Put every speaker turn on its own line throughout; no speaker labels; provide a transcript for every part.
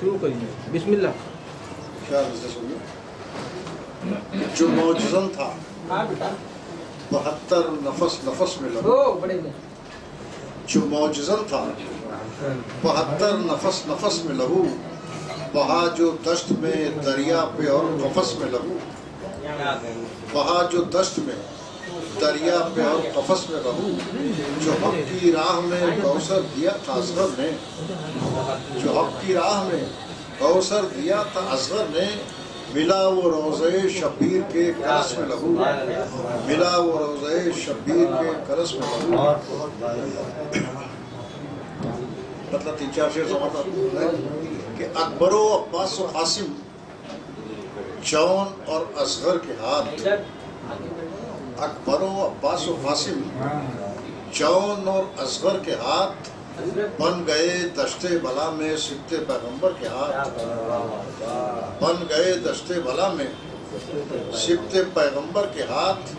شروع کریے بسم اللہ
جو معجزن تھا 72 نفس میں لگا جو معجزن تھا 72 نفس میں لہو بہا جو دشت میں دریا پہ اور قفس میں لہو بہا جو دشت میں دریا پہ اور قفس میں لہو جو حق کی راہ میں کوثر دیا تھا اصغر نے جو حق کی راہ میں کوثر دیا تھا اصغر نے ملا وہ روضے شبیر کے کرس میں لہو ملا وہ روضے شبیر کے کرس میں لہو مطلب 3-4 شعر زمانہ ہے کہ اکبر و عباس و قاسم جون اور اصغر کے ہاتھ اکبر و عباس و قاسم جون اور اصغر کے ہاتھ بن گئے دشت بلا میں سبت پیغمبر کے ہاتھ بن گئے دشت بلا میں سبت پیغمبر کے ہاتھ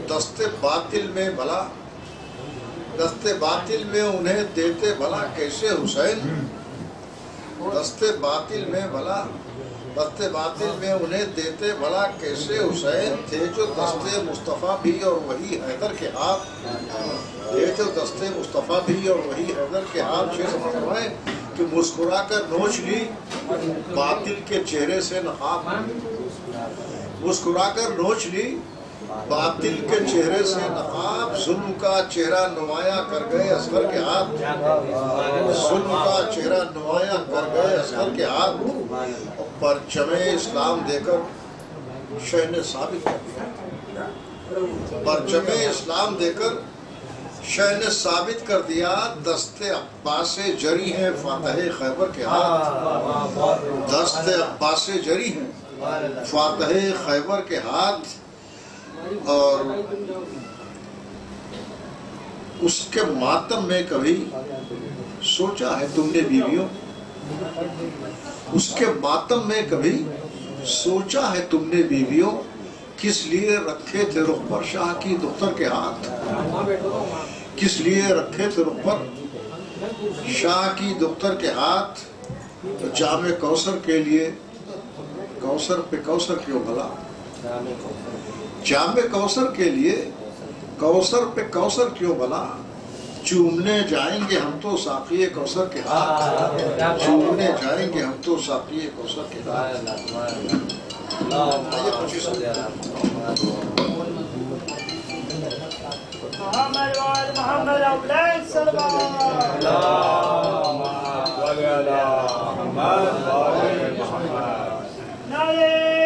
دست باطل میں بلا دست باطل میں انہیں دیتے بھلا کیسے حسین دست باطل میں بھلا دست باطل میں انہیں دیتے بھلا کیسے حسین تھے جو دست مصطفیٰ بھی اور وہی حیدر کے ہاتھ تھے جو دست مصطفیٰ بھی اور وہی حیدر کے ہاتھ شعر فرمائے کہ مسکرا کر نوچ لی باطل کے چہرے سے نقاب مسکرا کر نوچ لی باطل کے چہرے سے نقاب ظلم کا چہرہ نمایاں کر گئے اصغر کے ہاتھ ظلم کا چہرہ نمایاں کر گئے اصغر کے ہاتھ پرچم اسلام دے کر شہ نے ثابت کر دیا پرچم اسلام دے کر شہ نے ثابت کر دیا دست عباس جری ہیں فاتح خیبر کے ہاتھ دست عباس جری ہیں فاتح خیبر کے ہاتھ اور اس کے ماتم میں کبھی سوچا ہے تم نے بیویوں اس کے ماتم میں کبھی سوچا ہے تم نے بیویوں کس لیے رکھے تھے رخ پر شاہ کی دختر کے ہاتھ کس لیے رکھے تھے رخ پر شاہ کی دختر کے ہاتھ تو جام کوثر کے لیے کوثر پہ کوثر کیوں بھلا جام کوثر کے لیے کوثر پہ کوثر کیوں بھلا چومنے جائیں گے ہم تو ساقی کوثر کے ہاتھ چومنے جائیں گے ہم تو ساقی کوثر کے ہاتھ
محمد وآل محمد افضل صلوات نعرہ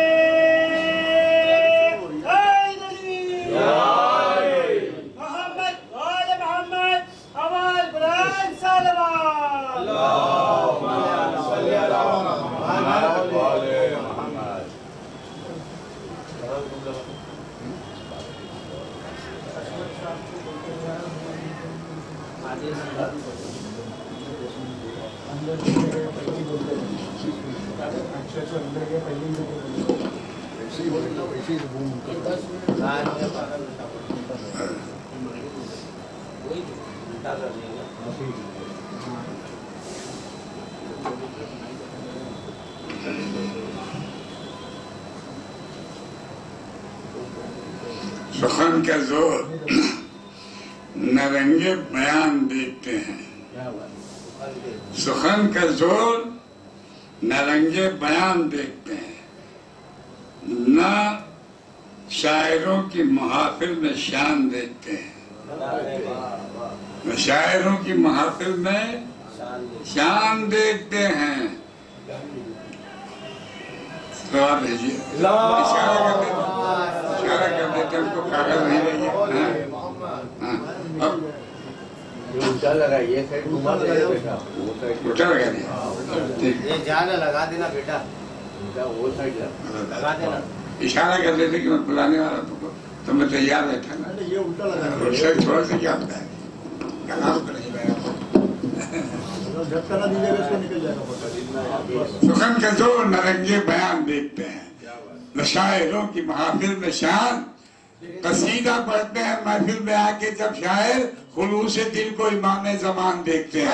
سخن کا زور نرنگے بیان دیکھتے ہیں سخن کا زور نرنگے بیان دیکھتے ہیں نہ شاعروں کی محافل میں شان دیکھتے ہیں نہ شاعروں کی محافل میں شان دیکھتے ہیں دعا بھیجیے اشارہ کر دیتے ان کو کاغذ نہیں لگے
الٹا لگائیے سائڈ گھما دینا بیٹا وہ سائڈ
الٹا لگا دیا
یہ جانا لگا دینا بیٹا وہ سائڈ لگا دینا
اشارہ کر دیتے کہ میں بلانے والا تو میں تیار بیٹھا نا
یہ الٹا لگا
اس سے تھوڑا سا کیا ہوتا ہے کلام تو نہیں بیان
جھٹکا نہ دیجیے گا اس کو نکل جائے گا
سخن کا زور نرنگے بیان دیکھتے ہیں نہ شاعروں کی محافل میں شان قصیدہ پڑھتے ہیں محفل میں آ کے جب شاعر خلوص دل کو امام زمان دیکھتے ہیں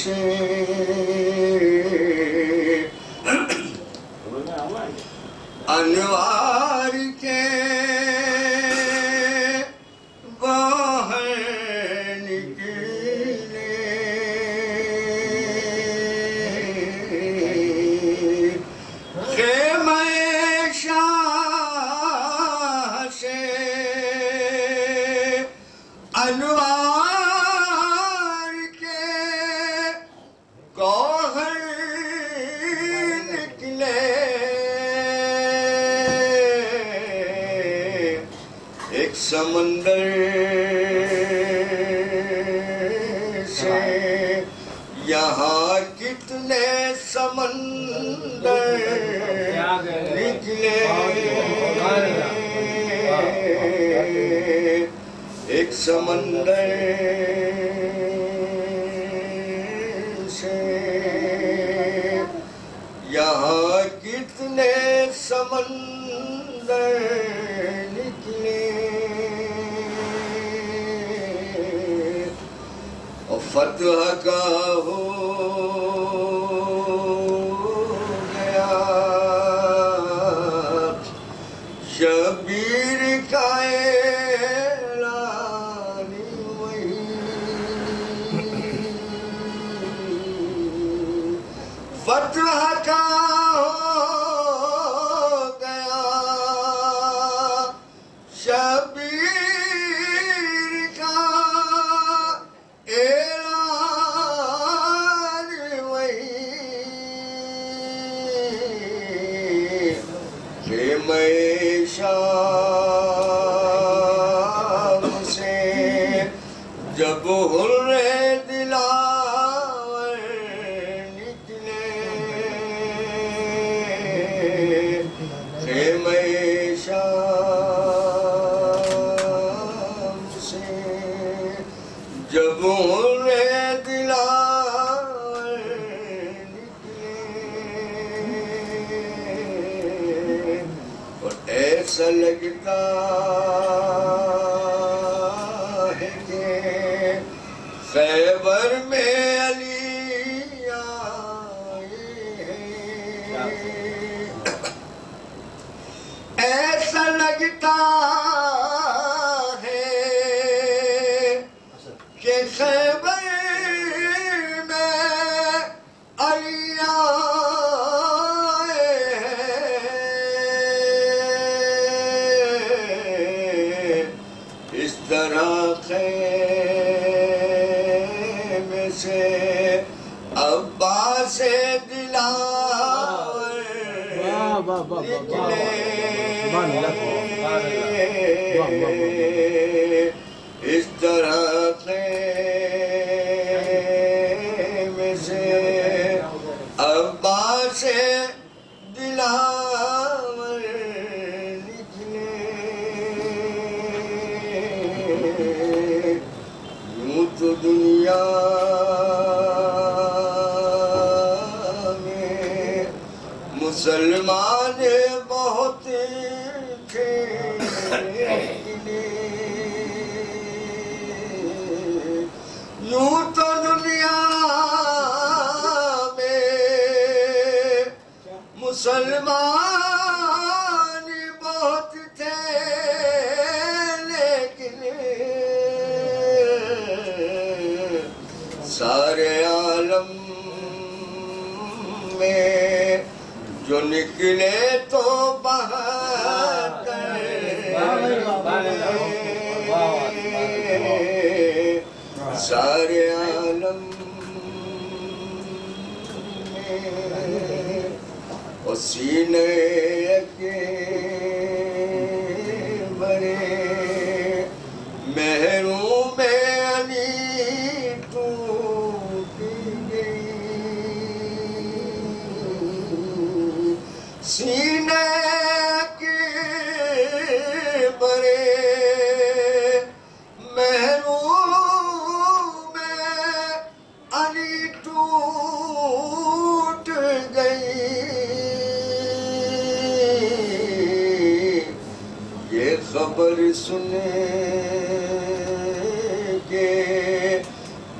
سے انوار کے باہر نکلے خیمہ شاہ سے انوار کے گوہر نکلے ایک سمندر سے یہاں کتنے سمندر نکلے ایک سمندر سے یہاں کتنے سمندر نکلے اور فتح کا ہو گیا شبیر کا اعلان وہی فتح کا ہو گیا شبیر کا اعلان وہی خیمہ شام سے جب حر دلاور نکلے خیمہ شام سے جب حر دلاور نکلے اور ایسا لگتا ہے کہ خیبر میں علی آئے ہیں ایسا لگتا ہے کہ خیبر میں علی آئے ہیں اس طرح خیمے سے عباس دلاور نکلے اس طرح خیمے سے عباس دلاور نکلے یوں تو دنیا میں مسلمان بہت تھے یوں تو دنیا میں مسلمان بہت تھے لیکن سارے عالم میں جو نکلے تو بہتر سارے عالم میں اور سینے کے بڑے محروم علی ٹوٹ گئی سینے کے بڑے محروم علی ٹوٹ گئی یہ خبر سنے کے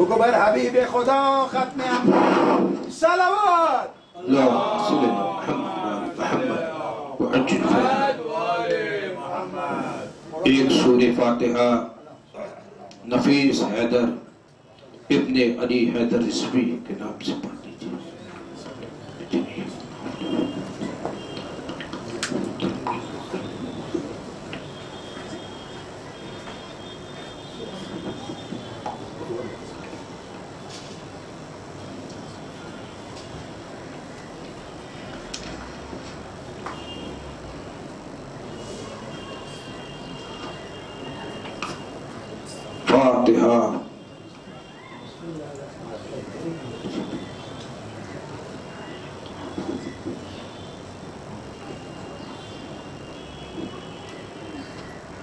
بكبر حبيب خدا ختم صلوات
اللهم صل على محمد وعجل ایک سورہ فاتحہ نفیس حیدر ابن علی حیدر رضوی کے نام سے پڑھ لیجیے۔ فاتحہ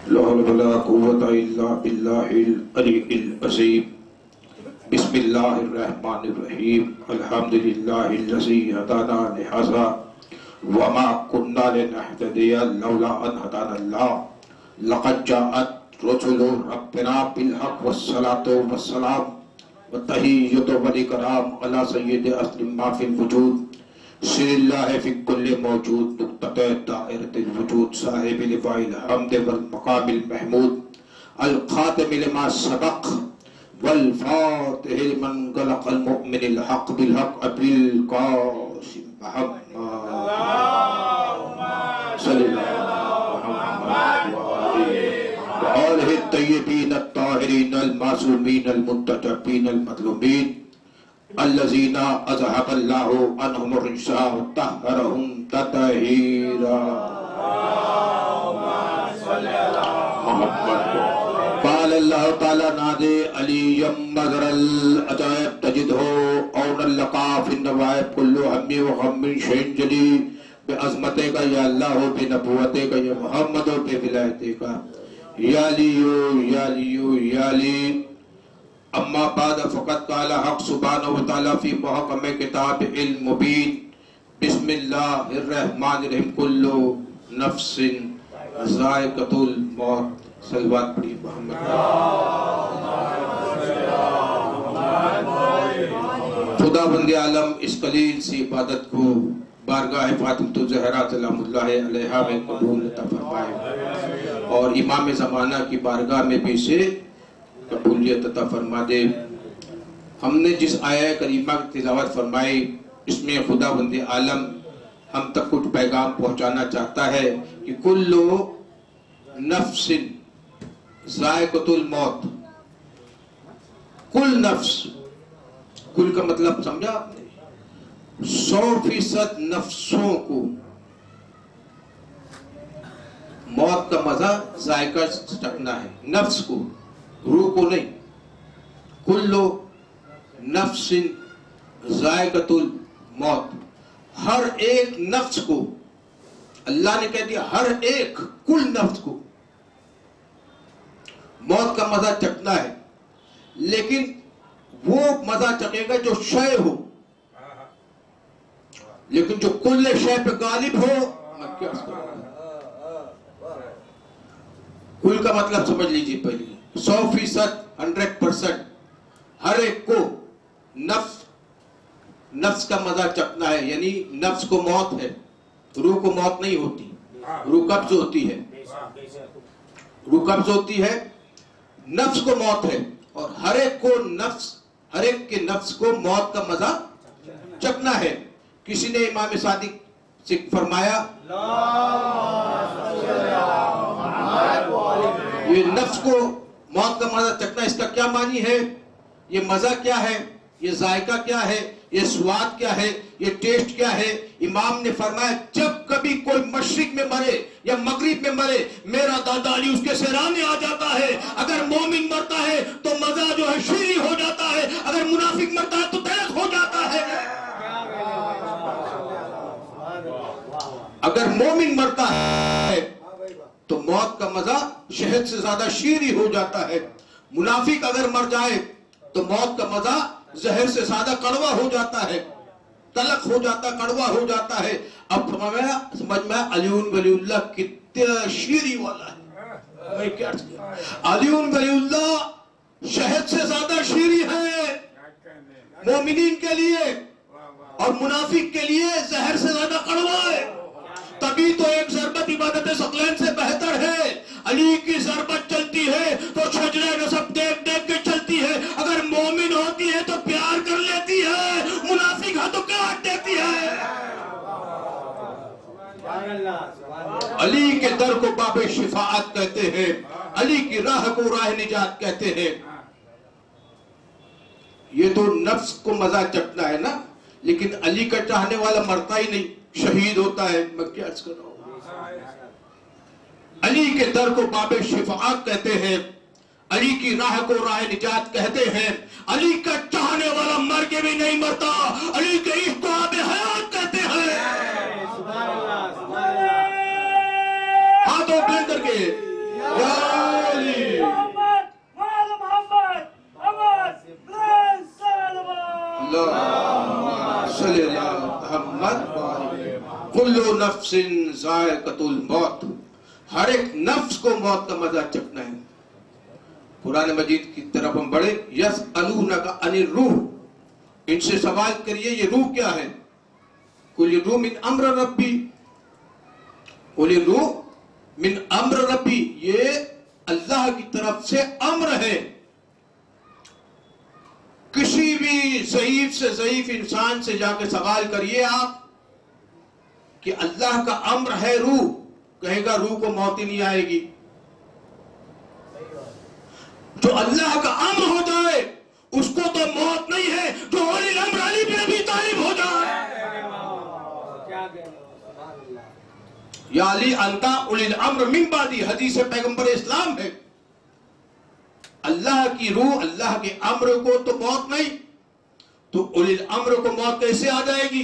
لا حول ولا قوة إلا بالله العلي العظيم بسم الله الرحمن الرحيم الحمد لله الذي هدانا لهذا وما كنا لنهتدي لولا أن هدانا الله لقد جاءت رسل ربنا بالحق والصلاة والسلام والتحية والإكرام على سيد أصل ما في الوجود سر اللہ فی کل موجود نقطہ دائرۃ الوجود صاحب لواء الحمد والمقام المحمود الخاتم لما سبق والفاتح لمن غلق المؤمن الحق بالحق ابی القاسم محمد صلی اللہ علیہ وآلہ الطیبین الطاہرین المعصومین المنتجبین المظلومین الذين أذهب الله عنهم الرجس وطهرهم تطهيرا محمد قال الله تعالى نادي علي مظهر العجائب تجده أون اللقاء في النوائب كل هم وغم شيء جلي بے عظمتِ کا یا اللہ ہو، بے نبوتِ کا یا محمد ہو، بے ولایتِ کا یا لیو یا لیو یا لی. اما بعد فقط قال حق سبحانہ وتعالی فی محکم کتاب المبین بسم اللہ الرحمن الرحیم کل نفس ذائقۃ الموت. صلوات پڑھی محمد. خدا بند عالم اس قلیل سی عبادت کو بارگاہ فاطمۃ الزہرا سلام اللہ علیہا میں قبول عطا فرمائے اور امام زمانہ کی بارگاہ میں بھی اسے قبولیت عطا فرما دے. ہم نے جس آیہ کریمہ کی تلاوت فرمائی اس میں خدا بند عالم ہم تک کچھ پیغام پہنچانا چاہتا ہے کہ کل نفس ذائقۃ الموت. کل نفس، کل کا مطلب سمجھا آپ نے؟ 100% نفسوں کو موت کا مزہ ذائقہ چکھنا ہے. نفس کو، روح کو نہیں. کل نفس ذائقۃ الموت. ہر ایک نفس کو اللہ نے کہہ دیا، ہر ایک کل نفس کو موت کا مزہ چکھنا ہے، لیکن وہ مزہ چکھے گا جو شے ہو. لیکن جو کل شے پہ غالب ہو، میں کیا کل کا مطلب سمجھ لیجیے پہلے. 100% 100% ہر ایک کو نفس کا مزہ چکھنا ہے. یعنی نفس کو موت ہے، روح کو موت نہیں ہوتی. روح قبض ہوتی ہے، روح قبض ہوتی ہے، نفس کو موت ہے. اور ہر ایک کو ہر ایک کے نفس کو موت کا مزہ چکھنا ہے. کسی نے امام صادق سے فرمایا یہ نفس کو موت کا مزہ چکھنا، اس کا کیا معنی ہے؟ یہ مزہ کیا ہے؟ یہ ذائقہ کیا ہے؟ یہ سواد کیا ہے؟ یہ ٹیسٹ کیا ہے؟ امام نے فرمایا جب کبھی کوئی مشرق میں مرے یا مغرب میں مرے، میرا دادا علی اس کے سرانے آ جاتا ہے. اگر مومن مرتا ہے تو مزہ جو ہے شیریں ہو جاتا ہے، اگر منافق مرتا ہے تو تلخ ہو جاتا ہے. اگر مومن مرتا ہے تو موت کا مزہ شہد سے زیادہ شیریں ہو جاتا ہے. منافق اگر مر جائے تو موت کا مزہ زہر سے زیادہ کڑوا ہو جاتا ہے، تلخ ہو جاتا، کڑوا ہو جاتا ہے. اب سمجھ میں علی ولی اللہ کتنا شیریں والا ہے. علی ولی اللہ شہد سے زیادہ شیریں ہے مومنین کے لیے، اور منافق کے لیے زہر سے زیادہ کڑوا ہے. تبھی تو ایک ضربت عبادت ثقلین سے بہتر ہے. علی کی ضربت چلتی ہے تو شجرہ نسب دیکھ دیکھ کے چلتی ہے. اگر مومن ہوتی ہے تو پیار کر لیتی ہے، منافق ہے تو کاٹ دیتی ہے. علی کے در کو باب شفاعت کہتے ہیں، علی کی راہ کو راہ نجات کہتے ہیں. یہ تو نفس کو مزہ چکھنا ہے نا، لیکن علی کا چاہنے والا مرتا ہی نہیں، شہید ہوتا ہے. میں کیا عرض کر رہا ہوں؟ علی کے در کو باب شفاعت کہتے ہیں، علی کی راہ کو راہ نجات کہتے ہیں. علی کا چاہنے والا مر کے بھی نہیں مرتا، علی کے عشق کو آب حیات کہتے ہیں. ہاتھوں بلند کر کے یا علی اللہم صلی اللہ محمد. کل نفس ذائقۃ الموت. ہر ایک نفس کو موت کا مزہ چکھنا ہے. قرآن مجید کی طرف ہم بڑھے. یسألونک عن الروح، ان سے سوال کریے یہ روح کیا ہے. قل الروح من امر ربی، قل الروح من امر ربی، یہ اللہ کی طرف سے امر ہے. کسی بھی ضعیف سے ضعیف انسان سے جا کے سوال کریے آپ کہ اللہ کا امر ہے روح، کہے گا روح کو موت ہی نہیں آئے گی. جو اللہ کا امر ہو جائے اس کو تو موت نہیں ہے. جو اولی الامر علی بن ابی طالب ہو جائے، یا علی انتا اولی الامر من بعدی، حدیث پیغمبر اسلام ہے. اللہ کی روح، اللہ کے امر کو تو موت نہیں، تو اولی الامر کو موت کیسے آ جائے گی؟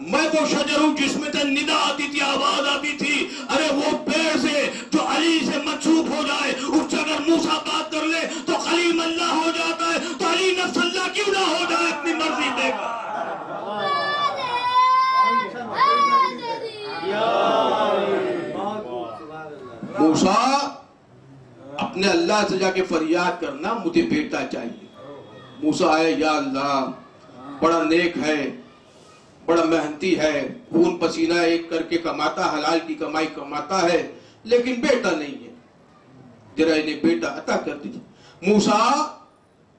میں وہ شجر ہوں جس میں سے ندا آتی تھی، آواز آتی تھی، ارے وہ پیڑ سے جو علی سے منسوب ہو جائے اس سے اگر موسیٰ بات کر لے تو کلیم اللہ ہو جاتا ہے، تو علی نفس اللہ کیوں نہ ہو جائے، اپنی مرضی دے گا۔ موسیٰ اپنے اللہ سے جا کے فریاد کرنا مجھے بیٹا چاہیے۔ موسیٰ آئے، یا اللہ بڑا نیک ہے، بڑا محنتی ہے، خون پسینہ ایک کر کے کماتا، حلال کی کمائی کماتا ہے، لیکن بیٹا نہیں ہے، ذرا انہیں بیٹا عطا کر دیجیے۔ موسیٰ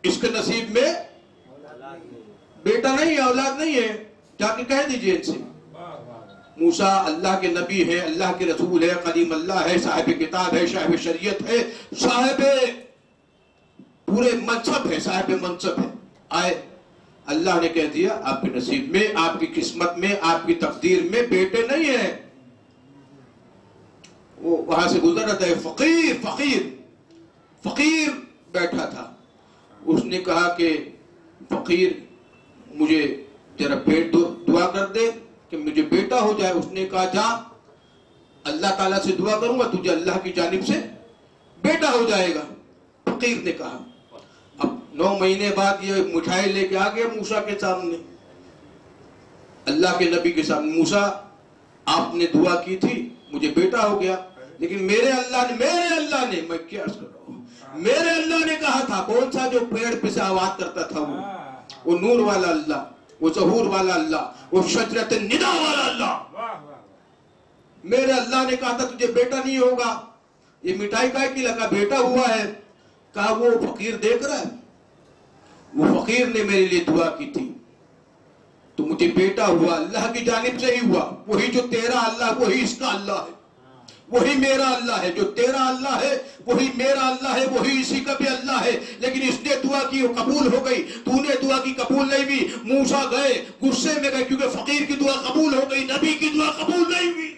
اس کے نصیب میں بیٹا نہیں ہے، اولاد نہیں ہے، جا کے کہہ دیجیے ان سے۔ موسیٰ اللہ کے نبی ہے، اللہ کے رسول ہے، کلیم اللہ ہے، صاحب کتاب ہے، صاحب شریعت ہے، صاحب پورے منصب ہے، صاحب منصب ہے۔ آئے، اللہ نے کہہ دیا آپ کے نصیب میں، آپ کی قسمت میں، آپ کی تقدیر میں بیٹے نہیں ہیں۔ وہ وہاں سے گزر رہا تھا، فقیر بیٹھا تھا۔ اس نے کہا کہ فقیر مجھے ذرا دعا کر دے کہ مجھے بیٹا ہو جائے۔ اس نے کہا جا اللہ تعالیٰ سے دعا کروں گا، تجھے اللہ کی جانب سے بیٹا ہو جائے گا۔ فقیر نے کہا۔ اب 9 مہینے بعد یہ مٹھائی لے کے آ گیا موسیٰ کے سامنے، اللہ کے نبی کے سامنے۔ موسیٰ آپ نے دعا کی تھی مجھے بیٹا ہو گیا، لیکن میرے اللہ نے میں کیا عرض کر رہا ہوں، میرے اللہ نے کہا تھا، کون سا جو پیڑ پہ سے آواز کرتا تھا، وہ نور والا اللہ، وہ ظہور والا اللہ، وہ شجرت ندا والا اللہ۔ میرے اللہ نے کہا تھا تجھے بیٹا نہیں ہوگا، یہ مٹھائی کا کی لگا بیٹا ہوا ہے۔ کہا وہ فقیر دیکھ رہا ہے، وہ فقیر نے میرے لیے دعا کی تھی تو مجھے بیٹا ہوا، اللہ کی جانب سے ہی ہوا۔ وہی جو تیرا اللہ، وہی اس کا اللہ ہے، وہی میرا اللہ ہے۔ جو تیرا اللہ ہے وہی میرا اللہ ہے، وہی اسی کا بھی اللہ ہے۔ لیکن اس نے دعا کی وہ قبول ہو گئی، تو نے دعا کی قبول نہیں ہوئی۔ موسیٰ گئے، غصے میں گئے، کیونکہ فقیر کی دعا قبول ہو گئی، نبی کی دعا قبول نہیں ہوئی۔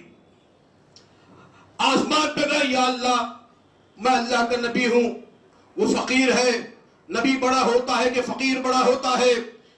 آسمان پہ گئے، یا اللہ میں اللہ کا نبی ہوں، وہ فقیر ہے، نبی بڑا ہوتا ہے کہ فقیر بڑا ہوتا ہے،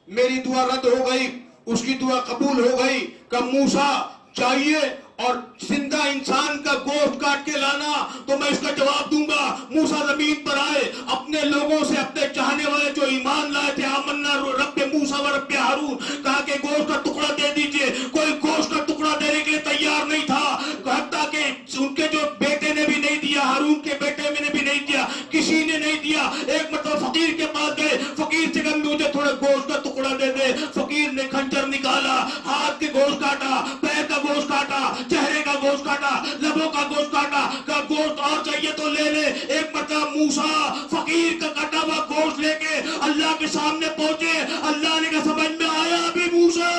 میری دعا رد ہو گئی، اس کی دعا قبول ہو گئی۔ کہ موسیٰ چاہیے اور زندہ انسان کا گوشت کاٹ کے لانا تو میں اس کا جواب دوں گا۔ موسیٰ زمین پر آئے، اپنے لوگوں سے، اپنے چاہنے والے جو ایمان لائے تھے، آمنا رب موسیٰ و رب ہارون، کہا کہ گوشت کا ٹکڑا دے دیجئے۔ کوئی گوشت کا ٹکڑا دینے کے لیے تیار نہیں تھا، حتیٰ کہ ان کے جو بیٹے نے بھی نہیں دیا، ہارون کے بیٹے میں نے بھی نہیں دیا، کسی نے نہیں دیا۔ ایک مرتبہ فقیر کے پاس گئے، فقیر سے کہا مجھے تھوڑے گوشت کا ٹکڑا دے دے۔ فقیر نے خنجر نکالا، ہاتھ کے گوشت کاٹا، پیر کا گوشت کاٹا، چہرے کا گوشت کاٹا، لبوں کا گوشت کاٹا، کہا گوشت اور چاہیے تو لے لے۔ ایک مرتبہ موسیٰ فقیر کا کٹا ہوا گوشت لے کے اللہ کے سامنے پہنچے۔ اللہ نے کہا سمجھ میں آیا ابھی موسیٰ،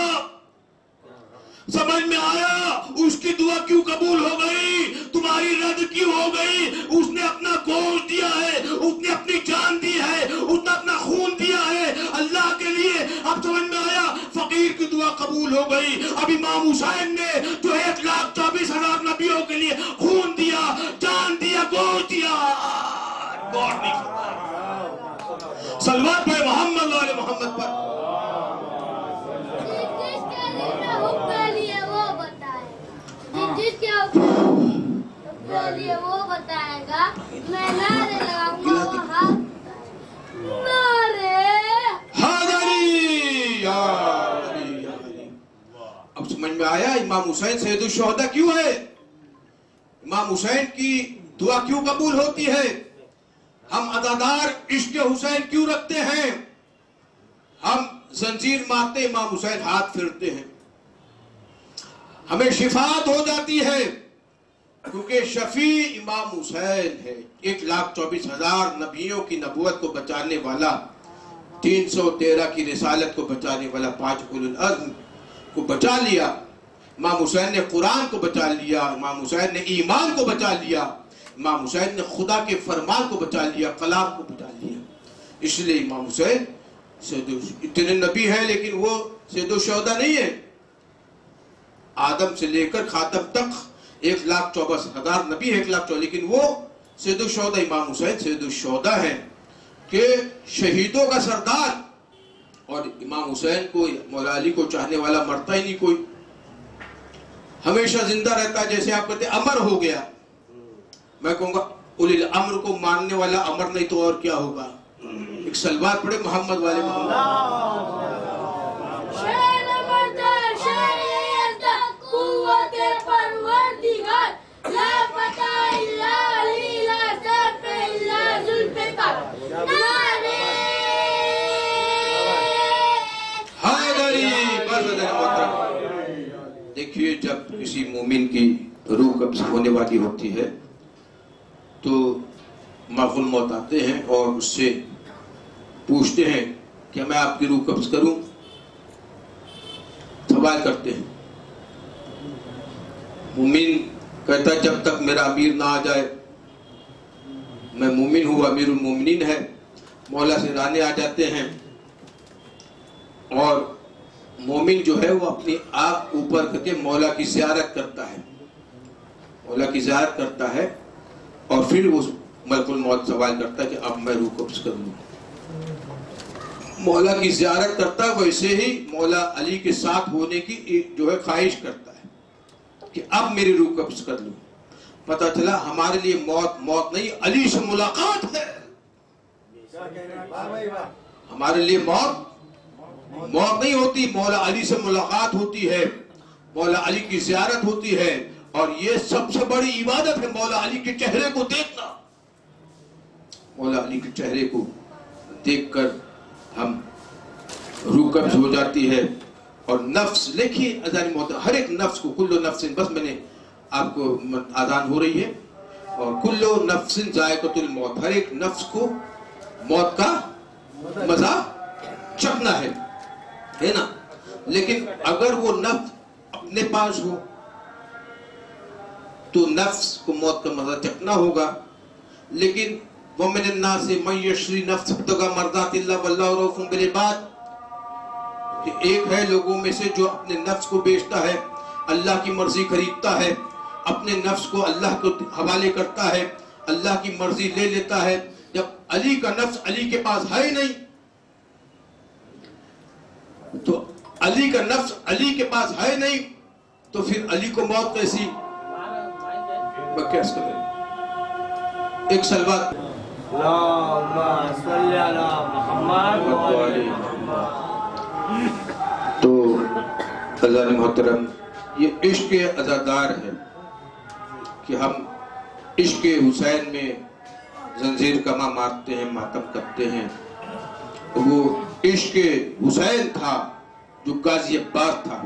سمجھ میں آیا اس کی دعا کیوں قبول ہو گئی، تمہاری رد کیوں ہو گئی۔ اس نے اپنا گوشت دیا ہے، اس نے اپنی جان دی ہے، اس نے اپنا خون دیا ہے اللہ کے لیے۔ اب سمجھ میں آیا، فقیر کی دعا قبول ہو گئی۔ اب امام حسین نے جو 1,24,000 نبیوں کے لیے خون دیا، جان دیا، گوشت دیا، غور نہیں فرمایا۔ صلوات پہ محمد والے محمد پر۔
جس کے لیے وہ بتائے گا، میں نعرے لگاؤں گا، وہ ہاتھ نعرے
حیدری یا علی یا علی۔ اب سمجھ میں آیا امام حسین سید الشہداء کیوں ہے، امام حسین کی دعا کیوں قبول ہوتی ہے، ہم عزادار عشق حسین کیوں رکھتے ہیں، ہم زنجیر مارتے امام حسین ہاتھ پھرتے ہیں، ہمیں شفاعت ہو جاتی ہے کیونکہ شفیع امام حسین ہے۔ 1,24,000 نبیوں کی نبوت کو بچانے والا، 313 کی رسالت کو بچانے والا، 5 اولو العزم کو بچا لیا۔ امام حسین نے قرآن کو بچا لیا، امام حسین نے ایمان کو بچا لیا، امام حسین نے خدا کے فرمان کو بچا لیا، کلام کو بچا لیا۔ اس لیے امام حسین اتنے نبی ہیں لیکن وہ سید الشہداء نہیں ہے۔ آدم سے لے کر خاتم تک 1,24,000 نبی ہے، 1,24,000، لیکن وہ سید الشہداء امام حسین سید الشہداء ہیں کہ شہیدوں کا سردار اور امام حسین کو مولا علی کو چاہنے والا مرتا ہی نہیں کوئی, ہمیشہ زندہ رہتا ہے. جیسے آپ کہتے ہیں امر ہو گیا, میں کہوں گا اولی الامر کو ماننے والا امر نہیں تو اور کیا ہوگا. ایک سلوات پڑھے محمد والے محمد.
شیر مردہ شیر یزدہ قوت پروردگار لا فتح الا علی لا سرف الا ذوالفقار نعرے
حیدری. بس دیکھیے, جب کسی مومن کی روح قبض ہونے والی ہوتی ہے تو ملک الموت آتے ہیں اور اس سے پوچھتے ہیں کہ میں آپ کی روح قبض کروں. سوال کرتے ہیں. مومن کہتا ہے جب تک میرا امیر نہ آ جائے, میں مومن ہوں, امیر المومنین ہے. مولا سے رانے آ جاتے ہیں اور مومن جو ہے وہ اپنی آنکھ اوپر کر کے مولا کی زیارت کرتا ہے, مولا کی زیارت کرتا ہے اور پھر وہ ملک الموت سوال کرتا ہے کہ اب میں روح قبض کر لوں. مولا کی زیارت کرتا ہے, ویسے ہی مولا علی کے ساتھ ہونے کی جو ہے خواہش کرتا ہے کہ اب میری روح قبض کر لوں. پتہ چلا ہمارے لیے موت موت نہیں, علی سے ملاقات ہے. ہمارے لیے موت موت نہیں ہوتی, مولا علی سے ملاقات ہوتی ہے, مولا علی کی زیارت ہوتی ہے. اور یہ سب سے بڑی عبادت ہے مولا علی کے چہرے کو دیکھنا. مولا علی کے چہرے کو دیکھ کر ہم روح قبض ہو جاتی ہے. اور نفس, دیکھیے اذان موت, ہر ایک نفس کو کل نفس, بس میں نے آپ کو اذان ہو رہی ہے, اور کل نفس ذائقۃ الموت, ہر ایک نفس کو موت کا مزہ چکھنا ہے نا. لیکن اگر وہ نفس اپنے پاس ہو تو نفس کو موت کا مزہ چکھنا ہوگا. لیکن وَمِنَ النَّاسِ مَن يَشْرِي نَفْسَهُ ابْتِغَاءَ مَرْضَاتِ اللَّهِ وَاللَّهُ رَءُوفٌ بِالْعِبَادِ, کہ ایک ہے لوگوں میں سے جو اپنے نفس کو بیچتا ہے, اللہ کی مرضی خریدتا ہے, اپنے نفس کو اللہ کو حوالے کرتا ہے, اللہ کی مرضی لے لیتا ہے. جب علی کا نفس علی کے پاس ہے ہی نہیں, تو علی کا نفس علی کے پاس ہے نہیں, تو پھر علی کو موت کیسی بکیس کرے. ایک سلوات
اللہم صلی علی محمد و علی محمد.
تو اللہ محترم, یہ عشق عزادار ہے کہ ہم عشق حسین میں زنجیر کما مارتے ہیں, ماتم کرتے ہیں. وہ عشق حسین تھا جو غازی عباس تھا.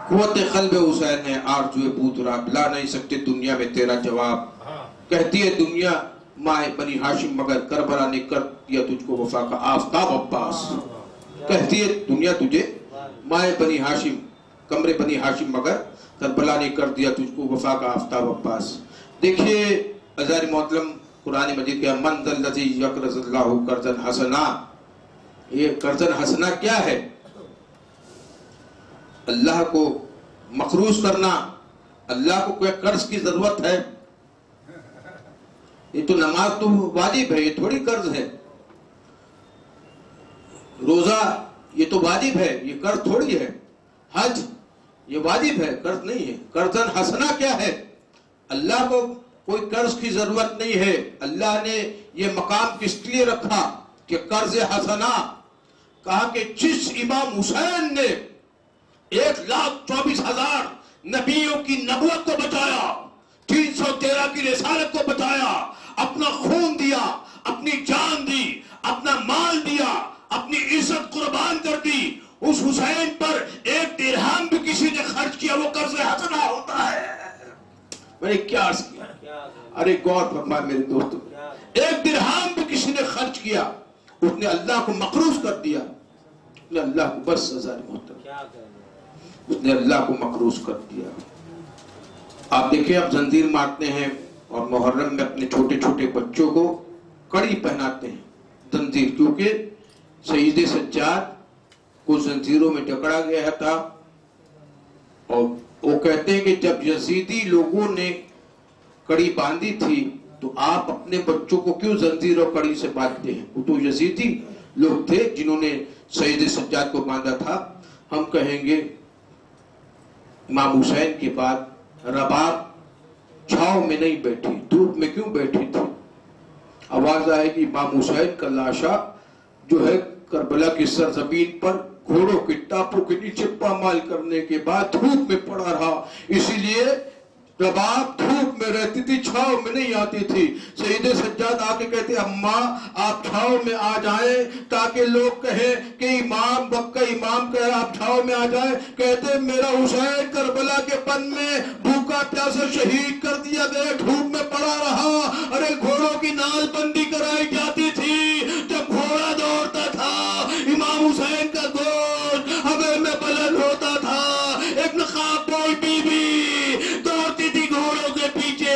قوت قلب حسین ہے آرزوئے بودراب, لا نہیں سکتے دنیا میں تیرا جواب. کہتی ہے دنیا ماہ بنی ہاشم مگر کربلا نے کر دیا تجھ کو وفا کا آفتاب عباس. کہتی ہے دنیا تجھے ماہ بنی ہاشم, کمرے بنی ہاشم مگر کربلا نے کر دیا تجھ کو وفا کا آفتاب عباس. دیکھیے عزیز محترم, قرآن مجید کے من ذا الذی یقرض اللہ قرضا حسنا, یہ قرض حسنا کیا ہے؟ اللہ کو مقروض کرنا. اللہ کو کوئی قرض کی ضرورت ہے؟ یہ تو نماز تو واجب ہے, یہ تھوڑی قرض ہے. روزہ یہ تو واجب ہے, یہ قرض تھوڑی ہے. حج یہ واجب ہے, قرض نہیں ہے. قرض حسنا کیا ہے؟ اللہ کو کوئی قرض کی ضرورت نہیں ہے. اللہ نے یہ مقام کس لیے رکھا کہ قرض حسنا, کہا کہ جس امام حسین نے 1,24,000 نبیوں کی نبوت کو بچایا, 313 کی رسالت کو بچایا, اپنا خون دیا, اپنی جان دی, اپنا مال دیا, اپنی عزت قربان کر دی, اس حسین پر 1 درہم بھی کسی نے خرچ کیا, وہ قرض حسنا ہوتا ہے. میں نے کیا عرض کیا؟ ارے غور فرمائے میرے دوستو, 1 درہم بھی کسی نے خرچ کیا, اس نے اللہ کو مقروض کر دیا. اس نے اللہ کو بس ہزار محترم, اس نے اللہ کو مقروض کر دیا. آپ دیکھیں آپ زنجیر مارتے ہیں اور محرم میں اپنے چھوٹے چھوٹے بچوں کو کڑی پہناتے ہیں زنجیر, کیونکہ سید سجاد کو زنجیروں میں جکڑا گیا تھا. اور وہ کہتے ہیں کہ جب یزیدی لوگوں نے کڑی باندھی تھی تو آپ اپنے بچوں کو کیوں زنجیر اور کڑی سے باندھتے ہیں؟ وہ تو یزیدی لوگ تھے جنہوں نے سید سجاد کو باندھا تھا. ہم کہیں گے امام حسین کے بعد رباب چھاؤں میں نہیں بیٹھی, دھوپ میں کیوں بیٹھی تھی؟ آواز آئے گی امام حسین کا لاشا جو ہے کربلا کی سرزمین پر گھوڑوں کے ٹاپوں کے نیچے پامال کرنے کے بعد دھوپ میں پڑا رہا, اسی لیے رباب دھوپ میں رہتی تھی, چھاؤں میں نہیں آتی تھی. سید سجاد آ کے کہتے اماں آپ چھاؤں میں آ جائیں تاکہ لوگ کہیں کہ امام بکا امام کہے آپ چھاؤں میں آ جائیں. کہتے میرا حسین کربلا کے پن میں بھوکا پیاسا شہید کر دیا گیا, دھوپ میں پڑا رہا. ارے گھوڑوں کی نال بندی کرائی جاتی تھی, جب گھوڑا دوڑتا تھا امام حسین کا گوشت ہوا میں بلند ہوتا تھا. ایک نقاب پوش بی بی دوڑتی تھی گھوڑوں کے پیچھے,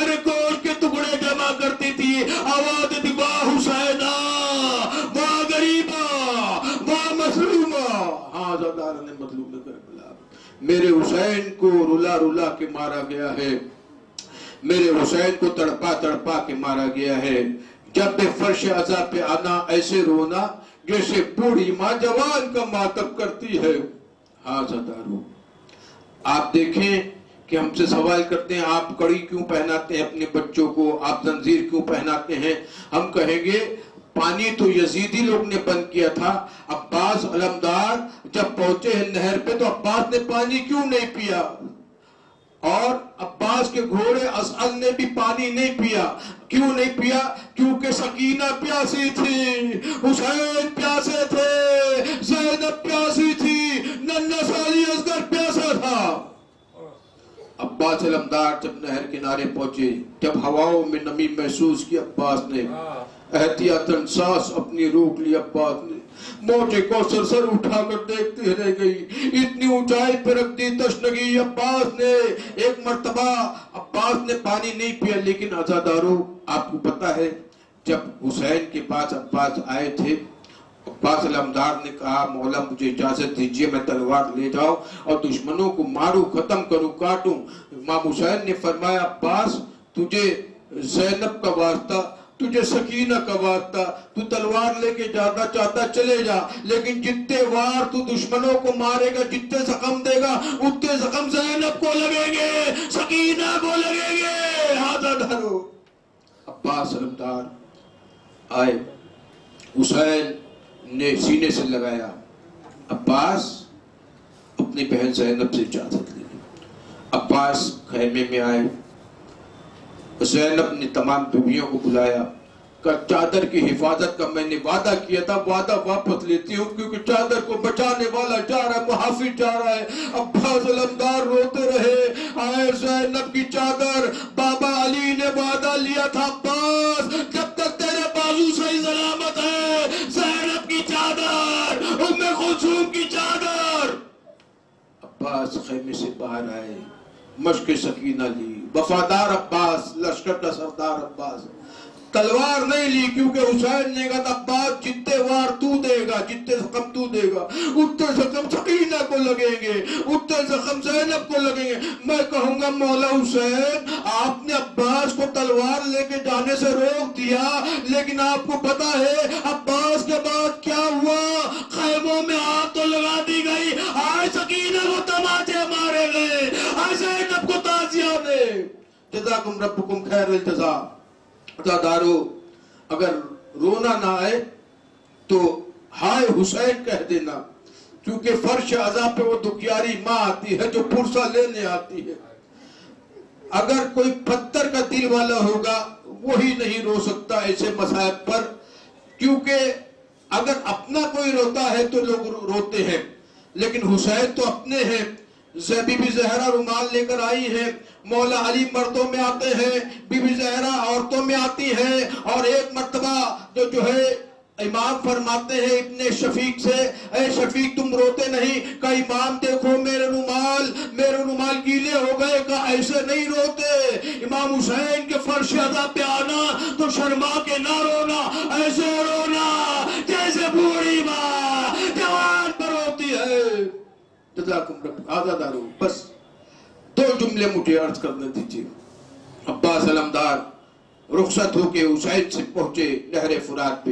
ارے گوشت کے ٹکڑے جمع کرتی تھی, آواز دیتی واہ حسینہ واہ غریبہ واہ مظلومہ. ہاں زادار نے مظلوم کربلا, میرے حسین کو رلا رلا کے مارا گیا ہے, میرے حسین کو تڑپا تڑپا کے مارا گیا ہے. جب بے فرش عزا پہ آنا ایسے رونا جیسے بوڑھی ماں جوان کا ماتم کرتی ہے. ہاں زادارو آپ دیکھیں کہ ہم سے سوال کرتے ہیں آپ کڑی کیوں پہناتے ہیں اپنے بچوں کو, آپ زنجیر کیوں پہناتے ہیں؟ ہم کہیں گے پانی تو یزیدی لوگ نے بند کیا تھا. عباس علمدار جب پہنچے ہیں نہر پہ تو عباس نے پانی کیوں نہیں پیا؟ اور عباس کے گھوڑے اسعد نے بھی پانی نہیں پیا. کیوں نہیں پیا؟ کیونکہ سکینہ پیاسی تھی, حسین پیاسے تھے, زینب پیاسی تھی, ننھا سالی اصغر پیاسا تھا. عباس علمدار جب نہر کنارے پہنچے, جب ہواؤں میں نمی محسوس کی, عباس نے احتیاطاً سانس اپنی روک لی. عباس نے موجے کو سر اٹھا کر دیکھتے رہ گئی, اتنی اونچائی پر رکھ دی تشنگی. عباس نے ایک مرتبہ عباس نے پانی نہیں پیا. لیکن عزادارو آپ کو پتا ہے جب حسین کے پاس عباس آئے تھے, عباس علمدار نے کہا مولا مجھے اجازت دیجئے میں تلوار لے جاؤں اور دشمنوں کو ماروں, ختم کروں, کاٹوں. امام حسین نے فرمایا عباس تجھے زینب کا واسطہ, تجھے سکینہ کا واسطہ, تو تلوار لے کے جانا چاہتا چلے جا, لیکن جتنے وار تو دشمنوں کو مارے گا, جتنے زخم دے گا, اتنے زخم زینب کو لگیں گے, سکینہ کو لگیں گے. ہاتھا دھرو. عباس علمدار آئے, حسین نے سینے سے لگایا. عباس اپنی بہن زینب سے اجازت لی. عباس خیمے میں آئے, زینب نے تمام بیویوں کو بلایا, کہ چادر کی حفاظت کا میں نے وعدہ کیا تھا, وعدہ واپس لیتی ہوں کیونکہ چادر کو بچانے والا جا رہا ہے, محافظ جا رہا ہے. عباس علمدار روتے رہے. آئے زینب کی چادر, بابا علی نے وعدہ لیا تھا عباس جب تک تیرے بازو صحیح سلامت ہے, زینب کی چادر, ام کلثوم کی چادر. عباس خیمے سے باہر آئے, مشق سکینہ لی. وفادار عباس, لشکر کا سردار عباس, تلوار نہیں لی کیونکہ حسین نے کہا عباس جتنے وار تو دے گا, جتنے زخم تو دے گا, اتنے زخم سکینہ کو لگیں گے, اتنے زخم زینب کو لگیں گے. میں کہوں گا مولا حسین آپ نے عباس کو تلوار لے کے جانے سے روک دیا, لیکن آپ کو پتا ہے عباس کے بعد کیا ہوا؟ خیموں میں آگ تو لگا دی گئی, آئے سکینہ کو تماچے مارے گئے, آئے زینب کو تازیہ دے. جزاکم ربکم خیر الجزا. عزادارو اگر رونا نہ آئے تو ہائے حسین کہہ دینا, کیونکہ فرش عزا پہ وہ دکھیاری ماں آتی ہے جو پرسہ لینے آتی ہے. اگر کوئی پتھر کا دل والا ہوگا وہی نہیں رو سکتا ایسے مصائب پر, کیونکہ اگر اپنا کوئی روتا ہے تو لوگ روتے ہیں, لیکن حسین تو اپنے ہیں. بی بی زہرا رومال لے کر آئی ہے, مولا علی مردوں میں آتے ہیں, بی بی زہرا عورتوں میں آتی ہیں. اور ایک مرتبہ جو ہے امام فرماتے ہیں ابن شفیق سے, اے شفیق تم روتے نہیں؟ کہ امام دیکھو میرے رومال گیلے ہو گئے, کہ ایسے نہیں روتے. امام حسین کے فرش عزا پہ آنا تو شرما کے نہ رونا, ایسے رونا جیسے بوڑھی ماں جوان پر روتی ہے. جزاکم رب. آزادارو بس دو جملے مجھے عرض کرنے دیجیے. عباس علمدار رخصت ہو کے حسین سے پہنچے نہر فرات پہ.